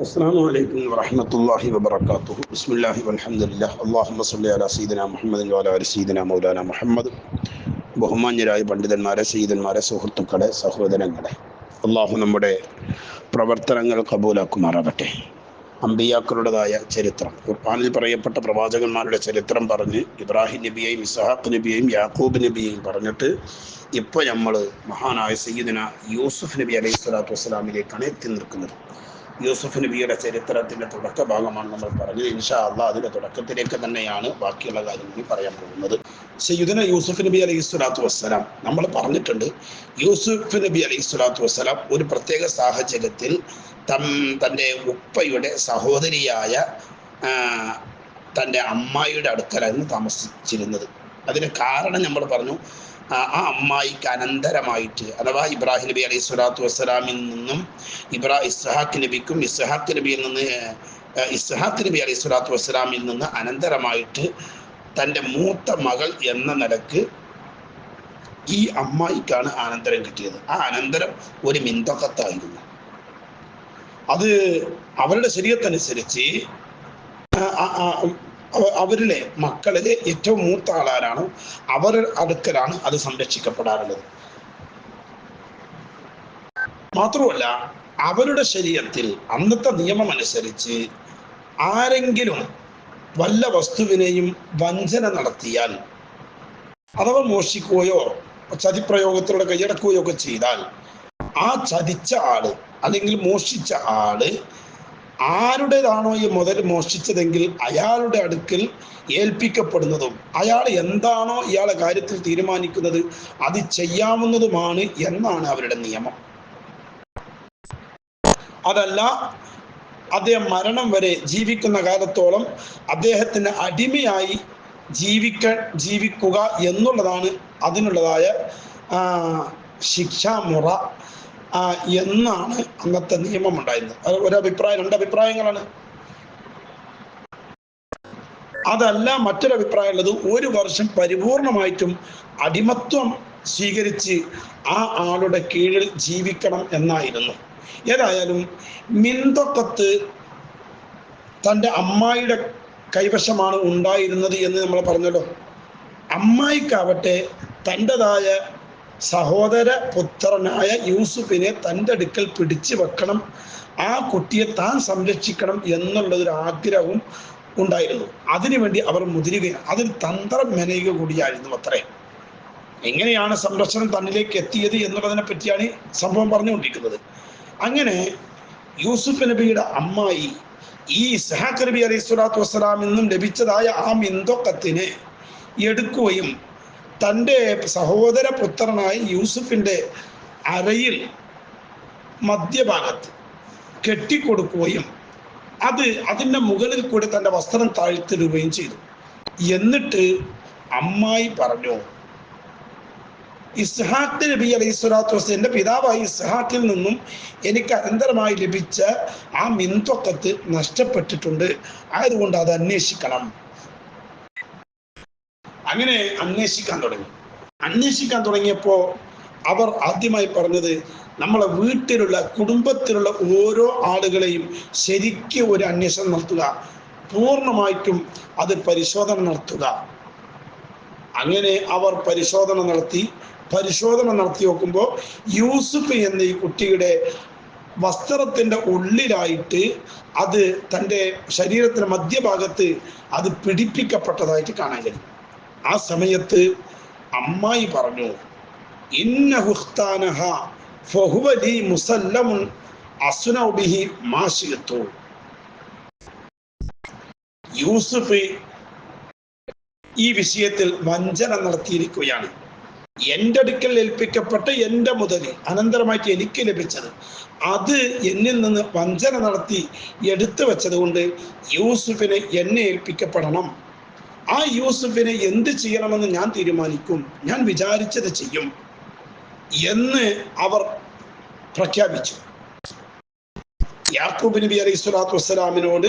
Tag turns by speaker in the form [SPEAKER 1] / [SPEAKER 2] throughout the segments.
[SPEAKER 1] السلام عليكم ورحمة الله وبركاته. بسم الله والحمد لله. اللهم صل على سيدنا محمد وعلى آل سيدنا മൗലാന മുഹമ്മദ്. ബഹുമാന്യരായ പണ്ഡിതന്മാരെ, സയ്യിദന്മാരെ, സുഹൃത്തുക്കളെ, സഹോദരങ്ങളെ, അള്ളാഹു നമ്മുടെ പ്രവർത്തനങ്ങൾ കബൂലാക്കുമാറാകട്ടെ. അമ്പിയാക്കളുടേതായ ചരിത്രം, ഖുർആനിൽ പറയപ്പെട്ട പ്രവാചകന്മാരുടെ ചരിത്രം പറഞ്ഞ് ഇബ്രാഹിം നബിയെയും ഇസ്ഹാഖ് നബിയെയും യാക്കൂബ് നബിയെയും പറഞ്ഞിട്ട് ഇപ്പോൾ നമ്മൾ മഹാനായ സയ്യിദന യൂസുഫ് നബി അലൈഹി സ്വലാത്തു വസ്സലാമിലേക്കാണ് എത്തി നിൽക്കുന്നത്. യൂസുഫ് നബിയുടെ ചരിത്രത്തിൻ്റെ തുടക്ക ഭാഗമാണ് നമ്മൾ പറഞ്ഞത്. ഇൻഷാ അള്ളാഹ് അതിൻ്റെ തുടക്കത്തിലേക്ക് തന്നെയാണ് ബാക്കിയുള്ള കാര്യങ്ങൾ പറയാൻ പോകുന്നത്. സയ്യിദന യൂസുഫ് നബി അലൈഹി സ്വലാത്തു വസ്സലാം നമ്മൾ പറഞ്ഞിട്ടുണ്ട്. യൂസുഫ് നബി അലൈഹി സ്വലാത്തു വസ്സലാം ഒരു പ്രത്യേക സാഹചര്യത്തിൽ തൻ്റെ ഉപ്പയുടെ സഹോദരിയായ തൻ്റെ അമ്മായിയുടെ അടുക്കലായിരുന്നു താമസിച്ചിരുന്നത്. അതിന് കാരണം നമ്മൾ പറഞ്ഞു, ആ അമ്മായിക്ക് അനന്തരമായിട്ട്, അഥവാ ഇബ്രാഹിം നബി അലൈഹി സ്വലാത്തു വസ്സലാമിൽ നിന്നും ഇസ്ഹാഖ് നബിക്കും, ഇസ്ഹാഖ് നബിയിൽ നിന്ന് ഇസ്ഹാഖ് നബി അലൈഹി സ്വലാത്തു വസ്സലാമിൽ നിന്ന് അനന്തരമായിട്ട് തൻ്റെ മൂത്ത മകൾ എന്ന നിലക്ക് ഈ അമ്മായിക്കാണ് അനന്തരം കിട്ടിയത്. ആ അനന്തരം ഒരു മിന്തക്കത്തായിരുന്നു. അത് അവരുടെ ശരീഅത്തനുസരിച്ച് അവരിലെ മക്കളിലെ ഏറ്റവും മൂത്ത ആളാരാണ് അവർ അടുക്കലാണ് അത് സംരക്ഷിക്കപ്പെടാറുള്ളത്. മാത്രമല്ല, അവരുടെ ശരീഅത്തിൽ അന്നത്തെ നിയമം അനുസരിച്ച് ആരെങ്കിലും വല്ല വസ്തുവിനെയും വഞ്ചന നടത്തിയാൽ, അഥവാ മോഷ്ടിക്കുകയോ ചതിപ്രയോഗത്തിലൂടെ കൈയടക്കുകയോ ഒക്കെ ചെയ്താൽ, ആ ചതിച്ച ആള് അല്ലെങ്കിൽ മോഷ്ടിച്ച ആള് ആരുടേതാണോ ഈ മുതൽ മോഷ്ടിച്ചതെങ്കിൽ അയാളുടെ അടുക്കൽ ഏൽപ്പിക്കപ്പെടുന്നതും അയാൾ എന്താണോ ഇയാളെ കാര്യത്തിൽ തീരുമാനിക്കുന്നത് അത് ചെയ്യാവുന്നതുമാണ് എന്നാണ് അവരുടെ നിയമം. അതല്ല, അദ്ദേഹം മരണം വരെ ജീവിക്കുന്ന കാലത്തോളം അദ്ദേഹത്തിന് അടിമയായി ജീവിക്കുക എന്നുള്ളതാണ് അതിനുള്ളതായ ശിക്ഷാമുറ എന്നാണ് അന്നത്തെ നിയമം ഉണ്ടായിരുന്നത്. അത് ഒരഭിപ്രായം, രണ്ടഭിപ്രായങ്ങളാണ്. അതല്ല, മറ്റൊരഭിപ്രായം ഉള്ളത് 1 വർഷം പരിപൂർണമായിട്ടും അടിമത്വം സ്വീകരിച്ച് ആ ആളുടെ കീഴിൽ ജീവിക്കണം എന്നായിരുന്നു. ഏതായാലും മിന്തക്കത്ത് തൻ്റെ അമ്മായിയുടെ കൈവശമാണ് ഉണ്ടായിരുന്നത് എന്ന് നമ്മൾ പറഞ്ഞല്ലോ. അമ്മായിക്കാവട്ടെ തൻ്റെതായ സഹോദര പുത്രനായ യൂസുഫിനെ തൻ്റെ അടുക്കൽ പിടിച്ചു വെക്കണം, ആ കുട്ടിയെ താൻ സംരക്ഷിക്കണം എന്നുള്ളൊരു ആഗ്രഹവും ഉണ്ടായിരുന്നു. അതിനുവേണ്ടി അവർ മുതിരുകയാണ്. അതിൽ തന്ത്രം മെനയുക കൂടിയായിരുന്നു അത്രേ. എങ്ങനെയാണ് സംരക്ഷണം തന്നിലേക്ക് എത്തിയത് എന്നുള്ളതിനെ പറ്റിയാണ് സംഭവം പറഞ്ഞുകൊണ്ടിരിക്കുന്നത്. അങ്ങനെ യൂസുഫ് നബിയുടെ അമ്മായി ഈ ഇസ്ഹാഖ് നബി അലൈഹി സ്വലാത്തു വസ്സലാമിൽ നിന്നും ലഭിച്ചതായ ആ മിന്തക്കത്തിനെ എടുക്കുകയും തൻ്റെ സഹോദര പുത്രനായ യൂസുഫിൻ്റെ അരയിൽ മധ്യഭാഗത്ത് കെട്ടിക്കൊടുക്കുകയും അതിൻ്റെ മുകളിൽ കൂടി തൻ്റെ വസ്ത്രം താഴ്ത്തിടുകയും ചെയ്തു. എന്നിട്ട് അമ്മായി പറഞ്ഞു, ഇസ്ഹാഖ് നബി അലൈഹി സ്വലാത്തു വസ്സലാം, എൻ്റെ പിതാവായി ഇസ്ഹാഖിൽ നിന്നും എനിക്ക് അനന്തരമായി ലഭിച്ച ആ മിന്തക്കത്ത് നഷ്ടപ്പെട്ടിട്ടുണ്ട്, ആയതുകൊണ്ട് അത് അന്വേഷിക്കണം. അങ്ങനെ അന്വേഷിക്കാൻ തുടങ്ങിയപ്പോൾ അവർ ആദ്യമായി പറഞ്ഞത്, നമ്മളെ വീട്ടിലുള്ള കുടുംബത്തിലുള്ള ഓരോ ആളുകളെയും ശരിക്കും ഒരു അന്വേഷണം നടത്തുക, പൂർണ്ണമായിട്ടും അത് പരിശോധന നടത്തുക. അങ്ങനെ അവർ പരിശോധന നടത്തി നോക്കുമ്പോൾ യൂസുഫ് എന്ന ഈ കുട്ടിയുടെ വസ്ത്രത്തിൻ്റെ ഉള്ളിലായിട്ട് അത് തൻ്റെ ശരീരത്തിൻ്റെ മധ്യഭാഗത്ത് അത് പിടിപ്പിക്കപ്പെട്ടതായിട്ട് കാണാൻ കഴിയും. ആ സമയത്ത് അമ്മായി പറഞ്ഞു, ഇന്നഹു ഖ്താനഹ ഫഹുവ ലി മുസല്ലമുൻ അസ്നഉ ബിഹി മാ ശിഅതു. യൂസുഫ് ഈ വിഷയത്തിൽ വഞ്ചന നടത്തിയിരിക്കുകയാണ്. എൻ്റെ അടുക്കൽ ഏൽപ്പിക്കപ്പെട്ട എൻ്റെ മുതൽ അനന്തരമായിട്ട് എനിക്ക് ലഭിച്ചത് അത് എന്നിൽ നിന്ന് വഞ്ചന നടത്തി എടുത്തു വെച്ചത് കൊണ്ട് യൂസുഫിനെ എന്നെ ഏൽപ്പിക്കപ്പെടണം. ആ യൂസുഫിനെ എന്ത് ചെയ്യണമെന്ന് ഞാൻ തീരുമാനിക്കും, ഞാൻ വിചാരിച്ചത് ചെയ്യും എന്ന് അവർ പ്രഖ്യാപിച്ചു. യാക്കൂബ് നബി അലൈഹി സ്വലാത്തു വസ്സലാമിനോട്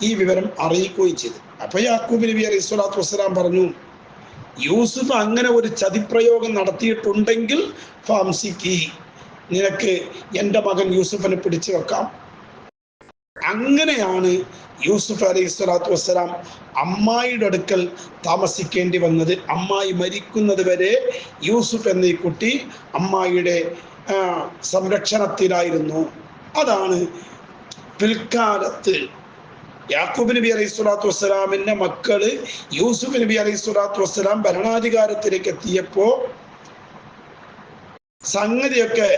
[SPEAKER 1] ഈ വിവരം അറിയിക്കുകയും ചെയ്തു. അപ്പൊ യാക്കൂബ് നബി അലൈഹി സ്വലാത്തു വസ്സലാം പറഞ്ഞു, യൂസുഫ് അങ്ങനെ ഒരു ചതിപ്രയോഗം നടത്തിയിട്ടുണ്ടെങ്കിൽ ഫംസിക്കി, നിനക്ക് എൻ്റെ മകൻ യൂസുഫിനെ പിടിച്ചു വെക്കാം. അങ്ങനെയാണ് യൂസുഫ് അലൈഹി സ്വലാത്തു വസ്സലാം അമ്മായിയുടെ അടുക്കൽ താമസിക്കേണ്ടി വന്നത്. അമ്മായി മരിക്കുന്നത് വരെ യൂസുഫ് എന്ന ഈ കുട്ടി അമ്മായിയുടെ സംരക്ഷണത്തിലായിരുന്നു. അതാണ് പിൽക്കാലത്ത് യാക്കൂബ് നബി അലൈഹി സ്വലാത്തു വസ്സലാമിന്റെ മക്കള് യൂസുഫ് നബി അലൈഹി സ്വലാത്തു വസ്സലാം ഭരണാധികാരത്തിലേക്ക് എത്തിയപ്പോ സംഗതിയൊക്കെ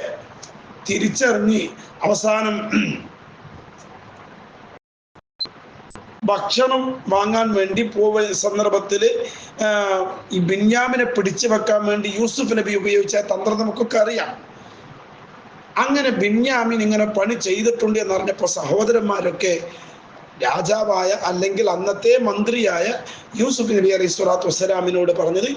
[SPEAKER 1] തിരിച്ചറിഞ്ഞ് അവസാനം ഭക്ഷണം വാങ്ങാൻ വേണ്ടി പോവുന്ന സന്ദർഭത്തിൽ ഈ ബിന്യാമിനെ പിടിച്ചു വെക്കാൻ വേണ്ടി യൂസുഫ് നബി ഉപയോഗിച്ച തന്ത്രം നമുക്കൊക്കെ അറിയാം. അങ്ങനെ ബിന്യാമിൻ ഇങ്ങനെ പണി ചെയ്തിട്ടുണ്ട് എന്നറിഞ്ഞപ്പോൾ സഹോദരന്മാരൊക്കെ രാജാവായ അല്ലെങ്കിൽ അന്നത്തെ മന്ത്രിയായ യൂസുഫ് നബി അലൈഹി സ്വലാത്തു വസ്സലാമിനോട് പറഞ്ഞത്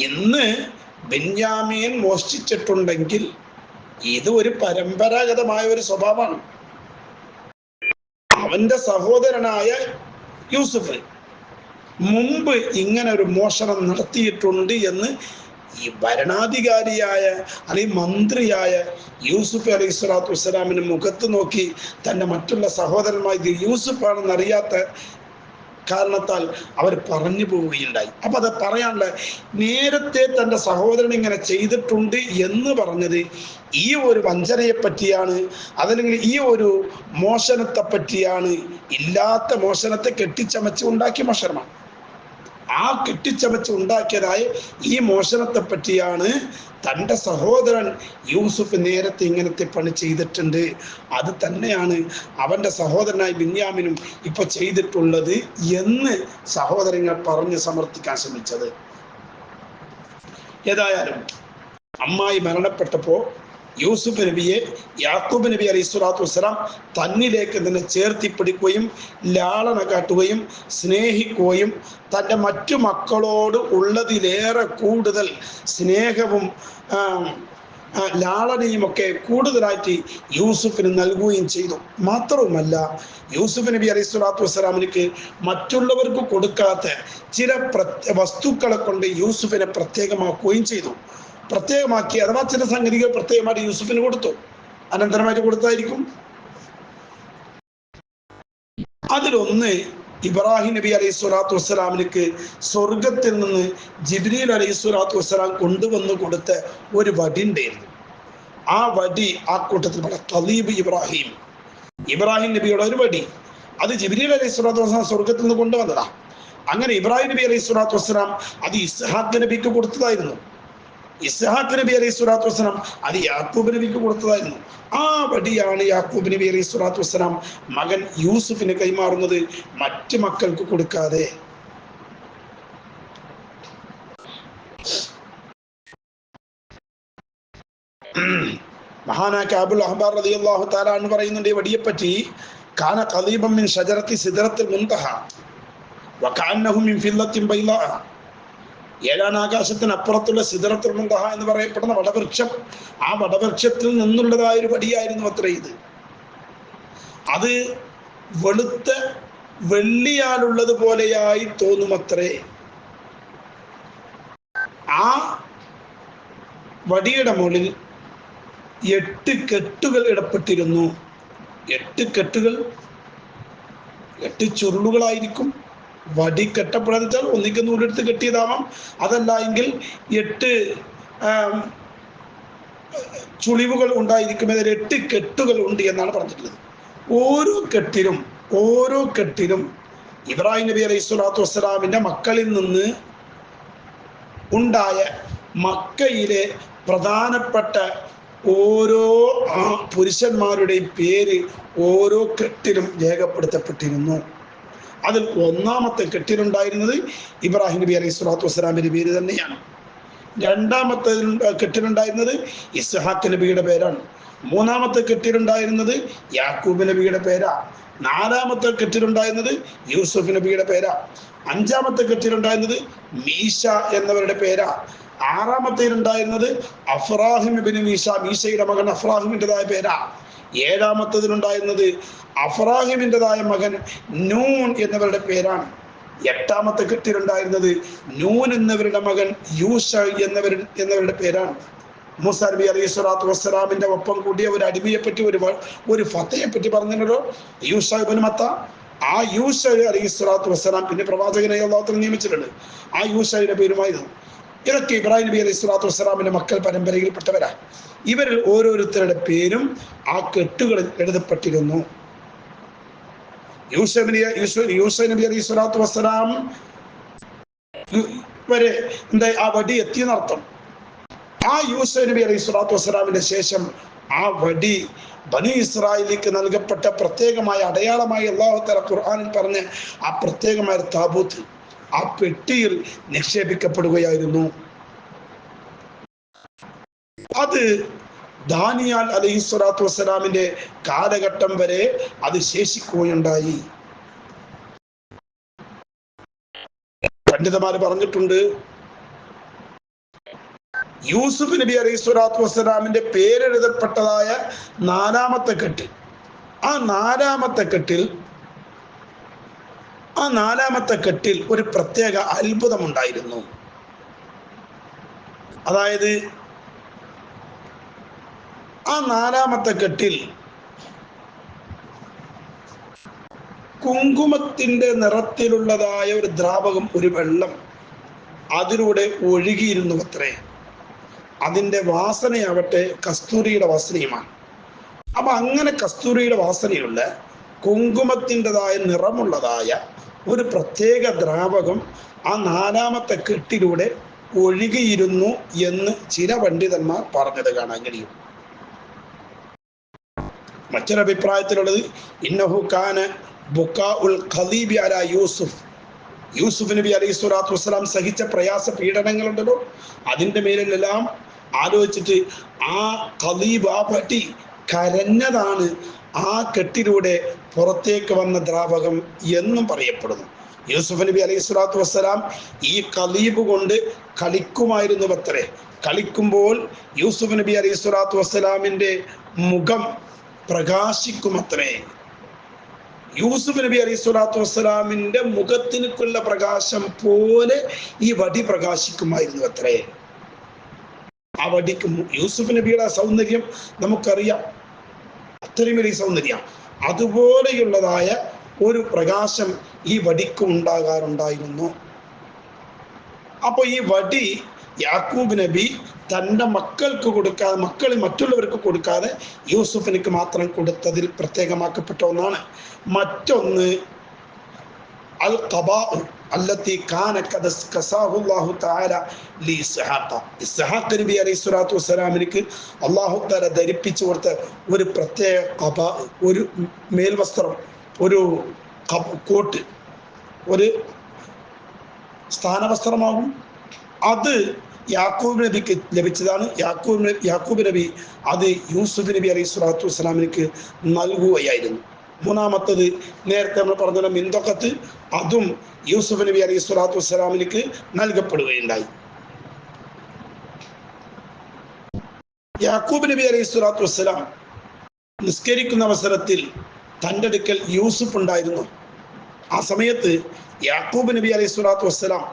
[SPEAKER 1] ഇന്ന് ബിന്യാമീൻ മോഷ്ടിച്ചിട്ടുണ്ടെങ്കിൽ ഇത് ഒരു പരമ്പരാഗതമായ ഒരു സ്വഭാവമാണ്. അവന്റെ സഹോദരനായ യൂസുഫ് മുമ്പ് ഇങ്ങനെ ഒരു മോഷണം നടത്തിയിട്ടുണ്ട് എന്ന് ഈ ഭരണാധികാരിയായ അല്ലെങ്കിൽ മന്ത്രിയായ യൂസുഫ് അലൈഹി സ്വലാത്തു വസ്സലാമിന് മുഖത്ത് നോക്കി തൻ്റെ മറ്റുള്ള സഹോദരന്മാർ ഇത് യൂസുഫാണെന്ന് അറിയാത്ത കാരണത്താൽ അവർ പറഞ്ഞു പോവുകയുണ്ടായി. അപ്പൊ അത് പറയാനുള്ള നേരത്തെ തൻ്റെ സഹോദരൻ ഇങ്ങനെ ചെയ്തിട്ടുണ്ട് എന്ന് പറഞ്ഞത് ഈ ഒരു വഞ്ചനയെ പറ്റിയാണ്, അതല്ലെങ്കിൽ ഈ ഒരു മോഷണത്തെ പറ്റിയാണ്. ഇല്ലാത്ത മോഷണത്തെ കെട്ടിച്ചമച്ച് ഉണ്ടാക്കിയ മോഷണമാണ്. ആ കെട്ടിച്ചമച്ച് ഉണ്ടാക്കിയതായ ഈ മോഷണത്തെ പറ്റിയാണ് തൻ്റെ സഹോദരൻ യൂസുഫ് നേരത്തെ ഇങ്ങനത്തെ പണി ചെയ്തിട്ടുണ്ട്, അത് തന്നെയാണ് അവൻ്റെ സഹോദരനായ ബിന്യാമിനും ഇപ്പൊ ചെയ്തിട്ടുള്ളത് എന്ന് സഹോദരങ്ങൾ പറഞ്ഞ് സമർത്ഥിക്കാൻ ശ്രമിച്ചത്. ഏതായാലും അമ്മായി മരണപ്പെട്ടപ്പോൾ യൂസുഫ് നബിയെ യാക്കൂബ് നബി അലൈഹി സ്വലാത്തു വസ്സലാം തന്നിലേക്ക് തന്നെ ചേർത്തിപ്പിടിക്കുകയും ലാളന കാട്ടുകയും സ്നേഹിക്കുകയും തൻ്റെ മറ്റു മക്കളോട് ഉള്ളതിലേറെ കൂടുതൽ സ്നേഹവും ലാളനയുമൊക്കെ കൂടുതലായിട്ട് യൂസുഫിന് നൽകുകയും ചെയ്തു. മാത്രവുമല്ല, യൂസുഫ് നബി അലൈഹി സ്വലാത്തു വസ്സലാമിലേക്ക് മറ്റുള്ളവർക്ക് കൊടുക്കാത്ത ചില വസ്തുക്കളെ കൊണ്ട് യൂസുഫിനെ പ്രത്യേകമാക്കുകയും ചെയ്തു. പ്രത്യേകമാക്കി അഥവാ ചില സംഗതികൾ പ്രത്യേകമായിട്ട് യൂസുഫിന് കൊടുത്തു, അനന്തരമായിട്ട് കൊടുത്തായിരിക്കും. അതിലൊന്ന് ഇബ്രാഹിം നബി അലൈഹി സ്വലാത്തു വസ്സലാമിലേക്ക് സ്വർഗത്തിൽ നിന്ന് ജിബ്രീൽ അലൈഹി സ്വലാത്തു വസ്സലാം കൊണ്ടുവന്ന് കൊടുത്ത ഒരു വടി ഉണ്ടായിരുന്നു. ആ വടി ആ കൂട്ടത്തിൽപ്പെട്ട തലീബ് ഇബ്രാഹിം നബിയുടെ ഒരു വടി, അത് ജിബ്രീൽ അലൈഹി സ്വലാത്തു വസ്സലാം സ്വർഗത്തിൽ നിന്ന് കൊണ്ടുവന്നതാ. അങ്ങനെ ഇബ്രാഹിം നബി അലൈഹി സ്വലാത്തു വസ്സലാം അത് ഇസ്ഹാഖ് നബിക്ക് കൊടുത്തതായിരുന്നു. ഇസ്ഹാഖ് നബി അലൈഹി സ്വലാത്തു വസ്സലാം അത് യാക്കൂബ് നബിക്ക് കൊടുത്തതായിരുന്നു. ആ വടിയാണ് യാക്കൂബ് നബി അലൈഹി സ്വലാത്തു വസ്സലാം മകൻ യൂസുഫിന് കൈമാറുന്നത്, മറ്റു മക്കൾക്ക് കൊടുക്കാതെ. മഹാനായ അബുൽ അഹ്ബാർ റളിയല്ലാഹു തആല അൻഹു പറയുന്നുണ്ട് ഈ വടിയെ പറ്റി, കാന ഖലീബൻ മിൻ ഷജറത്തി സിദ്റത്തിൽ മുൻതഹ വകഅന്നഹു മിൻ ഫില്ലത്തിൻ ബൈളാ. ഏഴാനാകാശത്തിന് അപ്പുറത്തുള്ള സിദ്റത്തുൽ മുൻതഹ എന്ന് പറയപ്പെടുന്ന വടവൃക്ഷം, ആ വടവൃക്ഷത്തിൽ നിന്നുള്ളതായ ഒരു വടിയായിരുന്നു അത്ര ഇത്. അത് വെളുത്ത വെള്ളിയാലുള്ളത് പോലെയായി തോന്നുമത്രേ. ആ വടിയുടെ മുകളിൽ 8 കെട്ടുകൾ ഇടപെട്ടിരുന്നു. 8 കെട്ടുകൾ, 8 ചുരുളുകളായിരിക്കും. വടി കെട്ടപ്പെടാന്ന് വെച്ചാൽ ഒന്നിക്ക് നൂലെടുത്ത് കെട്ടിയതാവാം, അതല്ല എങ്കിൽ 8 ചുളിവുകൾ ഉണ്ടായിരിക്കും. അതിൽ 8 കെട്ടുകൾ ഉണ്ട് എന്നാണ് പറഞ്ഞിട്ടുള്ളത്. ഓരോ കെട്ടിലും ഇബ്രാഹിം നബി അലൈഹി സ്വലാത്തു വസ്സലാമിന്റെ മക്കളിൽ നിന്ന് ഉണ്ടായ മക്കയിലെ പ്രധാനപ്പെട്ട ഓരോ പുരുഷന്മാരുടെയും പേര് ഓരോ കെട്ടിലും രേഖപ്പെടുത്തപ്പെട്ടിരുന്നു. അതിൽ ഒന്നാമത്തെ കെട്ടിലുണ്ടായിരുന്നത് ഇബ്രാഹിം നബി അലൈഹി സ്വലാത്തു വസ്സലാമിന്റെ പേര് തന്നെയാണ്. രണ്ടാമത്തെ കെട്ടിലുണ്ടായിരുന്നത് ഇസ്ഹാഖ് നബിയുടെ പേരാണ്. മൂന്നാമത്തെ കെട്ടിലുണ്ടായിരുന്നത് യാക്കൂബ് നബിയുടെ പേരാ. നാലാമത്തെ കെട്ടിലുണ്ടായിരുന്നത് യൂസുഫ് നബിയുടെ പേരാ. അഞ്ചാമത്തെ കെട്ടിലുണ്ടായിരുന്നത് മീശ എന്നവരുടെ പേരാ. ആറാമത്തേലുണ്ടായിരുന്നത് അഫ്രാഹിം ഇബ്നു മീശയുടെ മകൻ അഫ്രാഹിമിൻ്റെതായ പേരാ. ഏഴാമത്തതിലുണ്ടായിരുന്നത് അഫ്രാഹിമിൻ്റെതായ മകൻ നൂൻ എന്നവരുടെ പേരാണ്. എട്ടാമത്തെ കെട്ടിലുണ്ടായിരുന്നത് നൂൻ എന്നവരുടെ മകൻ യൂഷ എന്നവരുടെ പേരാണ്. മൂസാ നബി അലൈഹി സ്വലാത്തു വസ്സലാമിന്റെ ഒപ്പം കൂടിയ ഒരു അടിമയെ പറ്റി ഒരു ഫത്തയെ പറ്റി പറഞ്ഞല്ലോ, യൂഷ ഇബ്നു മത്ത. ആ യൂഷ അലൈഹി സ്വലാത്തു വസ്സലാം പിന്നെ പ്രവാചകനെ അല്ലാഹു നിയമിച്ചിട്ടുണ്ട്. ആ യൂഷയുടെ പേരുമായിരുന്നു. ഇതൊക്കെ ഇബ്രാഹിം നബി അലൈഹി സ്വലാത്തു വസ്സലാമിന്റെ മക്കൾ പരമ്പരയിൽപ്പെട്ടവരാ. ഇവരിൽ ഓരോരുത്തരുടെ പേരും ആ കെട്ടുകളിൽ എഴുതപ്പെട്ടിരുന്നു. യൂസ നബി അലൈഹി സ്വലാത്തു വസ്സലാം വരെ എന്താ ആ വടി എത്തിയെന്നർത്ഥം. ആ യൂസ നബി അലൈഹി സ്വലാത്തു വസ്സലാമിന്റെ ശേഷം ആ വടി ബനി ഇസ്രായേലിലേക്ക് നൽകപ്പെട്ട പ്രത്യേകമായ അടയാളമായി അല്ലാഹു തആല ഖുർആനിൽ പറഞ്ഞ ആ പ്രത്യേകമായ താബൂത്ത് ആ പെട്ടിയിൽ നിക്ഷേപിക്കപ്പെടുകയായിരുന്നു. അത് ദാനിയാൽ അലൈഹി സ്വലാത്തു വസ്സലാമിന്റെ കാലഘട്ടം വരെ അത് ശേഷിക്കുകയുണ്ടായി. പണ്ഡിതന്മാർ പറഞ്ഞിട്ടുണ്ട്, യൂസുഫ് നബി അലൈഹി സ്വലാത്തു വസ്സലാമിന്റെ പേരെഴുതപ്പെട്ടതായ നാലാമത്തെ കെട്ട്, ആ നാലാമത്തെ കെട്ടിൽ ഒരു പ്രത്യേക അത്ഭുതമുണ്ടായിരുന്നു. അതായത് ആ നാലാമത്തെ കെട്ടിൽ കുങ്കുമത്തിന്റെ നിറത്തിലുള്ളതായ ഒരു ദ്രാവകം, ഒരു വെള്ളം അതിലൂടെ ഒഴുകിയിരുന്നു അത്രേ. അതിൻ്റെ വാസനയാവട്ടെ കസ്തൂരിയുടെ വാസനയുമാണ്. അപ്പൊ അങ്ങനെ കസ്തൂരിയുടെ വാസനയുള്ള കുങ്കുമത്തിൻ്റെതായ നിറമുള്ളതായ ഒരു പ്രത്യേക ദ്രാവകം ആ നാലാമത്തെ കെട്ടിലൂടെ ഒഴുകിയിരുന്നു എന്ന് ചില പണ്ഡിതന്മാർ പറഞ്ഞത് കാണാൻ കഴിയും. മറ്റൊരഭിപ്രായത്തിലുള്ളത് ഇന്നഹു കാന ബുകാഉൽ ഖലീബി അലാ യൂസുഫ് നബി അലൈഹി സ്വലാത്തു വസ്സലാം സഹിച്ച പ്രയാസ പീഡനങ്ങളുണ്ടല്ലോ, അതിൻ്റെ മേലെല്ലാം ആലോചിച്ചിട്ട് ആ ഖലീബ്, ആ പട്ടി കരഞ്ഞതാണ് ആ കെട്ടിലൂടെ പുറത്തേക്ക് വന്ന ദ്രാവകം എന്നും പറയപ്പെടുന്നു. യൂസുഫ് നബി അലൈഹി സ്വലാത്തു വസ്സലാം ഈ ഖലീബ് കൊണ്ട് കളിക്കുമായിരുന്നു അത്രേ. കളിക്കുമ്പോൾ യൂസുഫ് നബി അലൈഹി സ്വലാത്തു വസ്സലാമിന്റെ മുഖം പ്രകാശിക്കുമത്രേ. യൂസുഫ് നബി അലൈഹി സ്വലാത്തു വസ്സലാമിന്റെ മുഖത്തിനുള്ള പ്രകാശം പോലെ ഈ വടി പ്രകാശിക്കുമായിരുന്നു അത്രേ. ആ വടിക്ക് യൂസുഫ് നബിയുടെ സൗന്ദര്യം നമുക്കറിയാം, അത്രയും വലിയ സൗന്ദര്യം. അതുപോലെയുള്ളതായ ഒരു പ്രകാശം ഈ വടിക്ക് ഉണ്ടാകാറുണ്ടായിരുന്നു. അപ്പൊ ഈ വടി യാക്കൂബ് നബി തൻ്റെ മക്കൾക്ക് കൊടുക്കാതെ, മക്കളിൽ മറ്റുള്ളവർക്ക് കൊടുക്കാതെ യൂസുഫിനിക്ക് മാത്രം കൊടുത്തതിൽ പ്രത്യേകമാക്കപ്പെട്ട ഒന്നാണ്. മറ്റൊന്ന് അൽ ഖബാ അല്ലത്തി കാന കസാഹു അല്ലാഹു തആല ലി ഇസ്ഹാഖ് നബി അലൈഹി സ്വലാത്തു വസ്സലാമിക്ക് അല്ലാഹു തആല ധരിപ്പിച്ചു കൊടുത്ത ഒരു പ്രത്യേക ഖബാ, ഒരു മേൽവസ്ത്രം, ഒരു കോട്ട്, ഒരു സ്ഥാനവസ്ത്രമാകും. അത് യാക്കൂബ് നബിക്ക് ലഭിച്ചതാണ്. യാക്കൂബ് നബി അത് യൂസുഫ് നബി അലൈഹി സ്വലാത്തു വസ്സലാമിക്ക് നൽകുകയായിരുന്നു. മൂന്നാമത്തത് നേരത്തെ നമ്മൾ പറഞ്ഞ മിന്തക്കത്ത്, അതും യൂസുഫ് നബി അലൈഹി സ്വലാത്തു വസ്സലാമിലേക്ക് നൽകപ്പെടുകയുണ്ടായി. യാക്കൂബ് നബി അലൈഹി സ്വലാത്തു വസ്സലാം നിസ്കരിക്കുന്ന അവസരത്തിൽ തൻ്റെ അടുക്കൽ യൂസുഫ് ഉണ്ടായിരുന്നു. ആ സമയത്ത് യാക്കൂബ് നബി അലൈഹി സ്വലാത്തു വസ്സലാം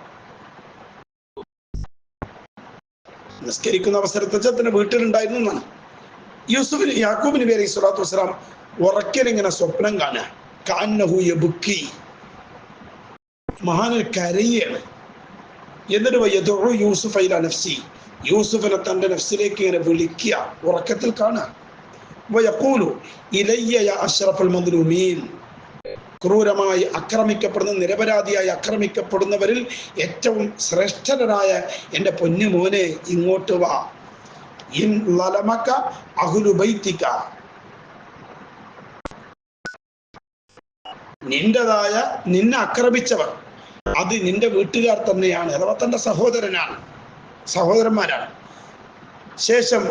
[SPEAKER 1] നിസ്കരിക്കുന്ന അവസരത്തിൽ തന്നെ വീട്ടിലുണ്ടായിരുന്നു എന്നാണ്. യാക്കൂബ് നബി അലൈഹി സ്വലാത്തു വസ്സലാം ഉറക്കലിങ്ങനെ സ്വപ്നം കാണുക, കാന്നഹു യബ്കി, മഹാനൊരു കരയാണ്. എന്നിട്ട് യദ്ഉ യൂസുഫ ഇലാ നഫ്സി, യൂസുഫിനെ തൻ്റെ നഫ്സിലേക്ക് ഇങ്ങനെ വിളിക്കുക, ഉറക്കത്തിൽ കാണുക. വയഖൂലു ഇലയ്യ യാ അഷ്റഫുൽ മദ്ലൂമീൻ, ക്രൂരമായി ആക്രമിക്കപ്പെടുന്ന, നിരപരാധിയായി ആക്രമിക്കപ്പെടുന്നവരിൽ ഏറ്റവും ശ്രേഷ്ഠനായ എൻ്റെ പൊന്നു മോനെ ഇങ്ങോട്ട് വാ. ഇൻ ലലമക അഹ്ലു ബൈതിക, നിന്റേതായ നിന്നെ ആക്രമിച്ചവർ അത് നിന്റെ വീട്ടുകാർ തന്നെയാണ്, അഥവാ തന്റെ സഹോദരനാണ്, സഹോദരന്മാരാണ്. ശേഷം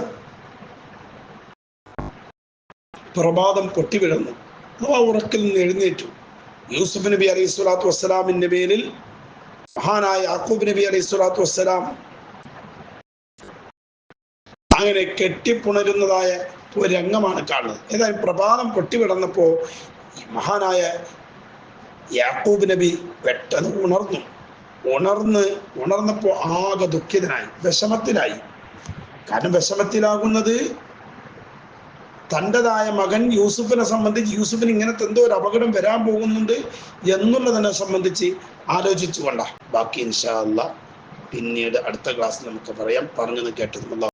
[SPEAKER 1] പ്രഭാതം പൊട്ടിവിടുന്നു, അഥവാ ഉറക്കിൽ നിന്ന് എഴുന്നേറ്റു. യൂസുഫ് നബി അലൈഹി സ്വലാത്തു വസ്സലാമിന്റെ മേലിൽ മഹാനായ യാക്കൂബ് നബി അലൈഹി സ്വലാത്തു വസ്സലാം അങ്ങനെ കെട്ടിപ്പുണരുന്നതായ ഒരു രംഗമാണ് കാണുന്നത്. ഏതായാലും പ്രഭാതം പൊട്ടിവിടന്നപ്പോ മഹാനായ യാക്കൂബ് നബി പെട്ടെന്ന് ഉണർന്നപ്പോൾ ആകെ ദുഃഖിതനായി, വിഷമത്തിലായി. കാരണം വിഷമത്തിലാകുന്നത് തൻ്റെതായ മകൻ യൂസുഫിനെ സംബന്ധിച്ച്, യൂസുഫിന് ഇങ്ങനത്തെ എന്തോ ഒരു അപകടം വരാൻ പോകുന്നുണ്ട് എന്നുള്ളതിനെ സംബന്ധിച്ച് ആലോചിച്ചുകൊണ്ടാണ്. ബാക്കി ഇൻഷാ അല്ലാഹ് പിന്നീട് അടുത്ത ക്ലാസ്സിൽ നമുക്ക് പറയാം. പറഞ്ഞത് കേട്ടത്